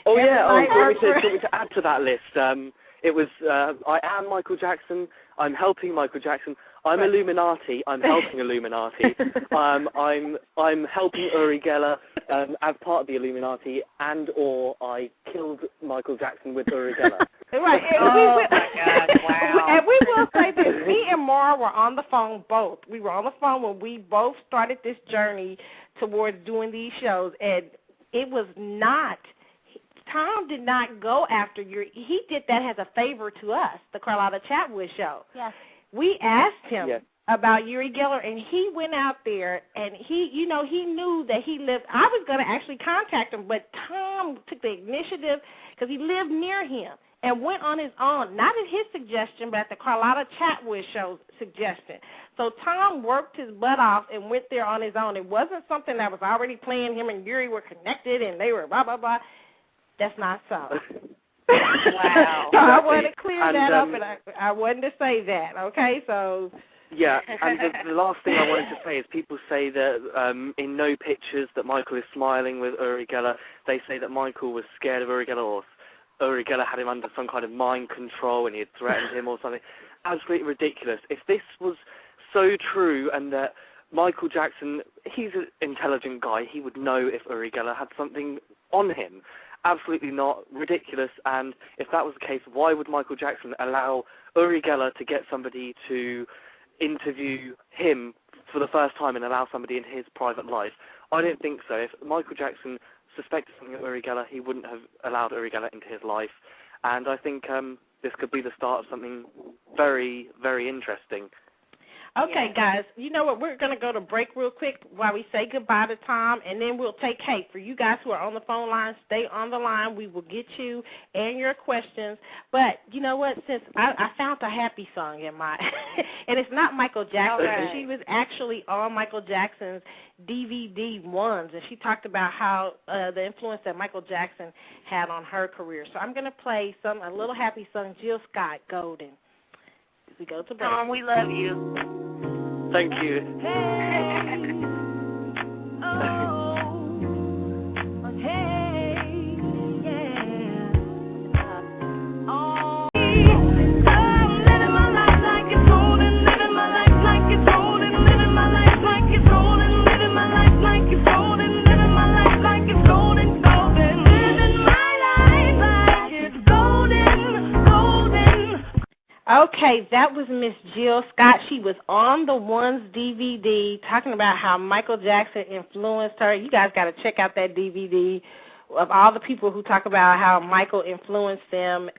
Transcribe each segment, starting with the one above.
Oh yeah, do you want me to add to that list? It was, I am Michael Jackson, I'm helping Michael Jackson, I'm Illuminati, I'm helping Illuminati, I'm helping Uri Geller as part of the Illuminati, and or I killed Michael Jackson with Uri Geller. Right. Oh my God, wow. And we will say this, me and Mara were on the phone both. We were on the phone when we both started this journey towards doing these shows, and it was not, Tom did not go after Uri. He did that as a favor to us, the Carlotta Chatwood show. Yes. We asked him about Uri Geller, and he went out there, and he knew that he lived. I was going to actually contact him, but Tom took the initiative because he lived near him and went on his own, not at his suggestion, but at the Carlotta Chatwood show's suggestion. So Tom worked his butt off and went there on his own. It wasn't something that was already planned. Him and Uri were connected, and they were blah, blah, blah. That's not so. Wow. So I wanted to clear that up, and I wanted to say that, okay? So. Yeah, and the last thing I wanted to say is people say that in no pictures that Michael is smiling with Uri Geller. They say that Michael was scared of Uri Geller, or Uri Geller had him under some kind of mind control and he had threatened him or something. Absolutely ridiculous. If this was so true and that Michael Jackson, he's an intelligent guy, he would know if Uri Geller had something on him. Absolutely not. Ridiculous. And if that was the case, why would Michael Jackson allow Uri Geller to get somebody to interview him for the first time and allow somebody in his private life? I don't think so. If Michael Jackson suspected something of Uri Geller, he wouldn't have allowed Uri Geller into his life. And I think this could be the start of something very, very interesting. Okay, guys, you know what? We're going to go to break real quick while we say goodbye to Tom, and then we'll take, hey, for you guys who are on the phone line, stay on the line. We will get you and your questions. But you know what? Since I found a happy song in my, and it's not Michael Jackson. Right. She was actually on Michael Jackson's DVD ones, and she talked about how the influence that Michael Jackson had on her career. So I'm going to play a little happy song, Jill Scott, Golden. As we go to break. Tom, we love you. Thank you. Hey, oh, hey, yeah. Oh, I'm living my life like it's golden, living my life like it's golden, living my life like it's golden, living my life like it's golden, living my life like it's golden, golden, living my life like it's golden, golden. Okay, that was Miss Jill Scott. She was on the Ones DVD talking about how Michael Jackson influenced her. You guys got to check out that DVD of all the people who talk about how Michael influenced them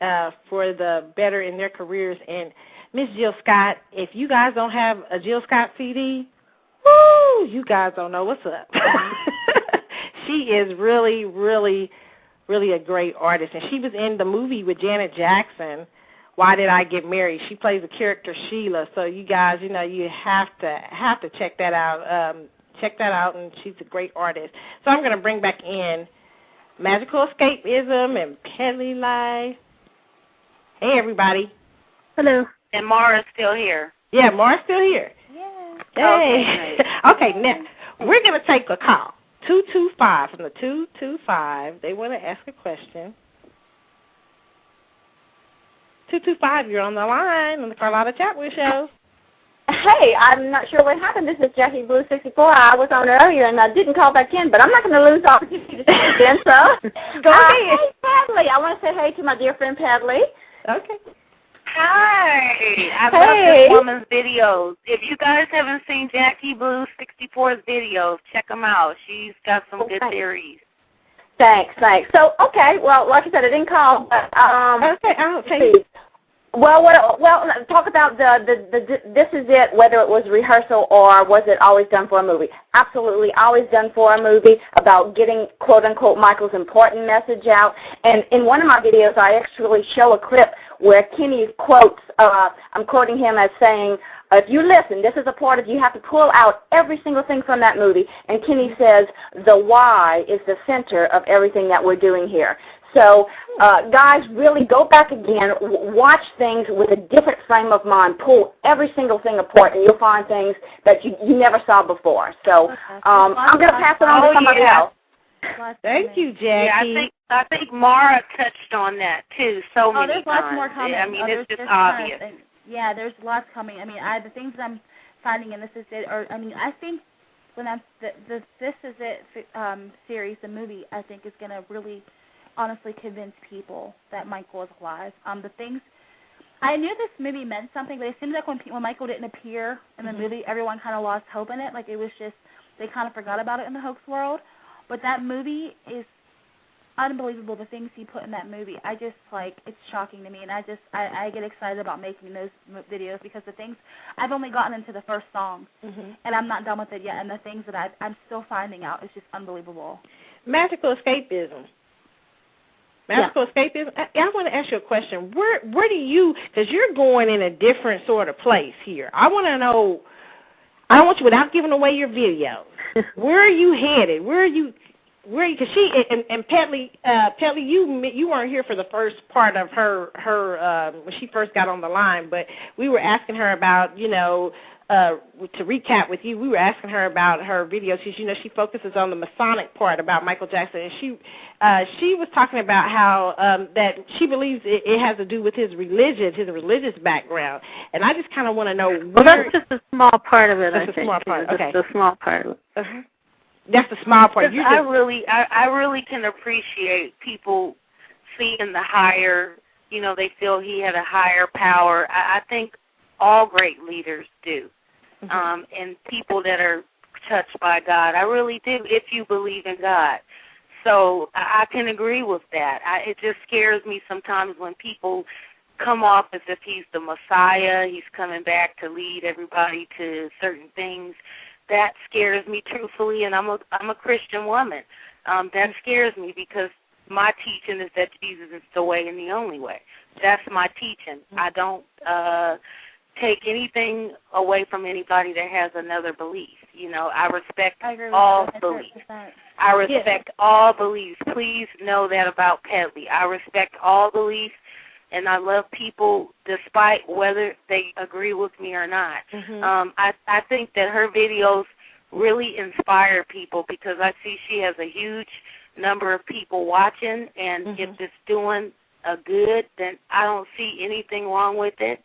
for the better in their careers. And Miss Jill Scott, if you guys don't have a Jill Scott CD, woo, you guys don't know what's up. She is really, really, really a great artist. And she was in the movie with Janet Jackson, Why Did I Get Married? She plays the character Sheila. So you guys, you know, you have to check that out. Check that out, and she's a great artist. So I'm going to bring back in Magical Escapism and Pedley Life. Hey, everybody. Hello. And Mara's still here. Yeah, Mara's still here. Yeah. Hey. Okay, now we're going to take a call. 225 from the 225. They want to ask a question. 225, you're on the line on the Carlotta Chatwood Show. Hey, I'm not sure what happened. This is Jackie Blue 64. I was on earlier and I didn't call back in, but I'm not going to lose the opportunity to say it again, so. Go ahead. Hey, Padley. I want to say hey to my dear friend Padley. Okay. Hi. I love this woman's videos. If you guys haven't seen Jackie Blue 64's videos, check them out. She's got some good theories. Thanks. So, okay, well, like I said, I didn't call, but, Okay. Well, talk about the this is it, whether it was rehearsal or was it always done for a movie. Absolutely always done for a movie, about getting, quote-unquote, Michael's important message out. And in one of my videos, I actually show a clip where Kenny quotes, I'm quoting him as saying, if you listen, this is a part of, you have to pull out every single thing from that movie. And Kenny says, the why is the center of everything that we're doing here. So, guys, really go back again, watch things with a different frame of mind, pull every single thing apart, and you'll find things that you never saw before. So I'm going to pass it on to somebody else. Thank you, Jackie. Yeah, I think Mara touched on that too. So many there's lots times. more coming. I mean, it's just there's obvious. Yeah, there's lots coming. I mean, the things that I'm finding in This Is It, I think when This Is It series, the movie, I think is going to really honestly convince people that Michael is alive. The things, I knew this movie meant something, but it seemed like when Michael didn't appear in the movie, everyone kind of lost hope in it. Like it was just, they kind of forgot about it in the hoax world. But that movie is unbelievable, the things he put in that movie. I just, like, it's shocking to me, and I get excited about making those videos because the things, I've only gotten into the first song, and I'm not done with it yet, and the things that I'm still finding out is just unbelievable. Magical escapism. Magical escapism. I want to ask you a question. Where do you, because you're going in a different sort of place here. I want to know, I don't want you, without giving away your videos, where are you headed? Because she and Petley, you weren't here for the first part of her when she first got on the line, but we were asking her about, to recap with you, we were asking her about her videos because, she focuses on the Masonic part about Michael Jackson, and she was talking about how that she believes it has to do with his religious background, and I just kind of want to know. Well, that's just a small part of it. That's a small part. Okay. Just a small part of it. Uh-huh. That's the small part. I really can appreciate people seeing the higher, they feel he had a higher power. I think all great leaders do. And people that are touched by God. I really do, if you believe in God. So I can agree with that. It just scares me sometimes when people come off as if he's the Messiah, he's coming back to lead everybody to certain things. That scares me, truthfully, and I'm a Christian woman. That scares me because my teaching is that Jesus is the way and the only way. That's my teaching. I don't take anything away from anybody that has another belief. I respect all beliefs. I respect all beliefs. Please know that about Petley. I respect all beliefs, and I love people despite whether they agree with me or not. I think that her videos really inspire people because I see she has a huge number of people watching, and if it's doing a good, then I don't see anything wrong with it.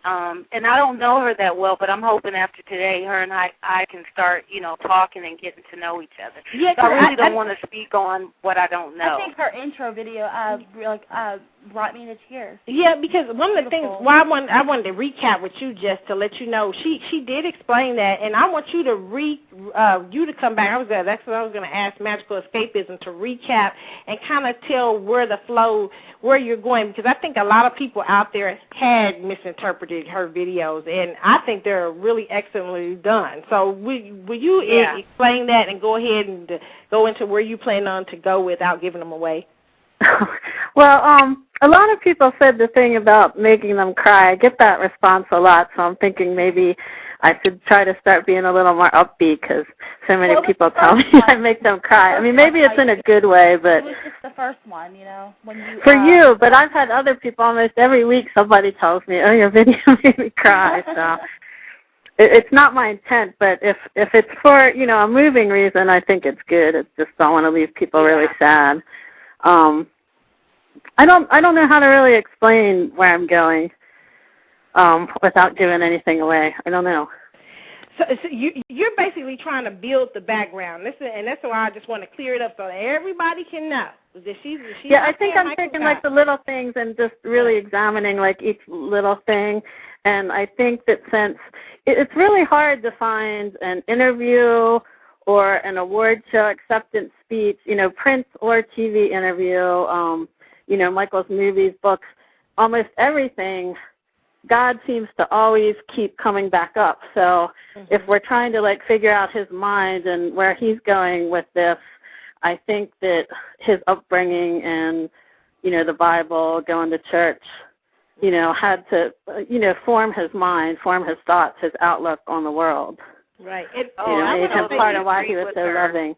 And I don't know her that well, but I'm hoping after today her and I can start, talking and getting to know each other. Yeah, so I really don't want to speak on what I don't know. I think her intro video brought me to tears. Yeah, because one of the things why I wanted to recap with you, just to let you know, she did explain that, and I want you to come back. That's what I was going to ask Magical Escapism to recap and kind of tell where you're going, because I think a lot of people out there had misinterpreted her videos, and I think they're really excellently done. So will you explain that and go ahead and go into where you plan on to go without giving them away? Well, a lot of people said the thing about making them cry. I get that response a lot, so I'm thinking maybe I should try to start being a little more upbeat because so many people tell me I make them cry. I mean, maybe it's in a good way, but... It was just the first one, when you... For you, but I've had other people almost every week somebody tells me, oh, your video made me cry, so... It's not my intent, but if it's for, a moving reason, I think it's good. It's just don't want to leave people really sad. I don't know how to really explain where I'm going without giving anything away. I don't know. So you're basically trying to build the background. And that's why I just want to clear it up so everybody can know. Yeah, I think I'm taking like the little things and just really examining like each little thing. And I think that since it's really hard to find an interview or an award show acceptance speech, print or TV interview, Michael's movies, books, almost everything, God seems to always keep coming back up. So if we're trying to figure out his mind and where he's going with this, I think that his upbringing and, the Bible, going to church, had to, form his mind, form his thoughts, his outlook on the world. Right. And part of why he was so loving.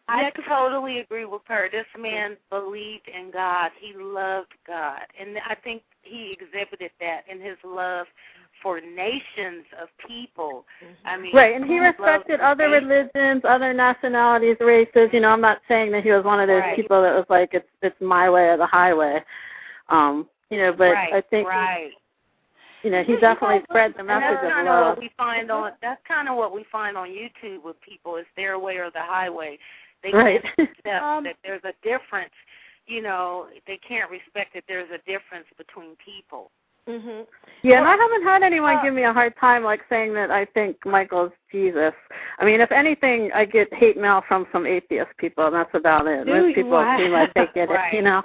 I totally agree with her. This man believed in God. He loved God. And I think he exhibited that in his love for nations of people. I mean, Right, and he respected other religions, other nationalities, races. You know, I'm not saying that he was one of those people that was like, it's my way or the highway. You know, but I think, you know, he definitely spread the message of love. That's kind of what we find on YouTube with people, is their way or the highway. They Right. can't accept that there's a difference. You know, they can't respect that there's a difference between people. Yeah, and I haven't had anyone give me a hard time like saying that I think Michael's Jesus. I mean, if anything, I get hate mail from some atheist people, and that's about it. Most people seem like they get it, you know.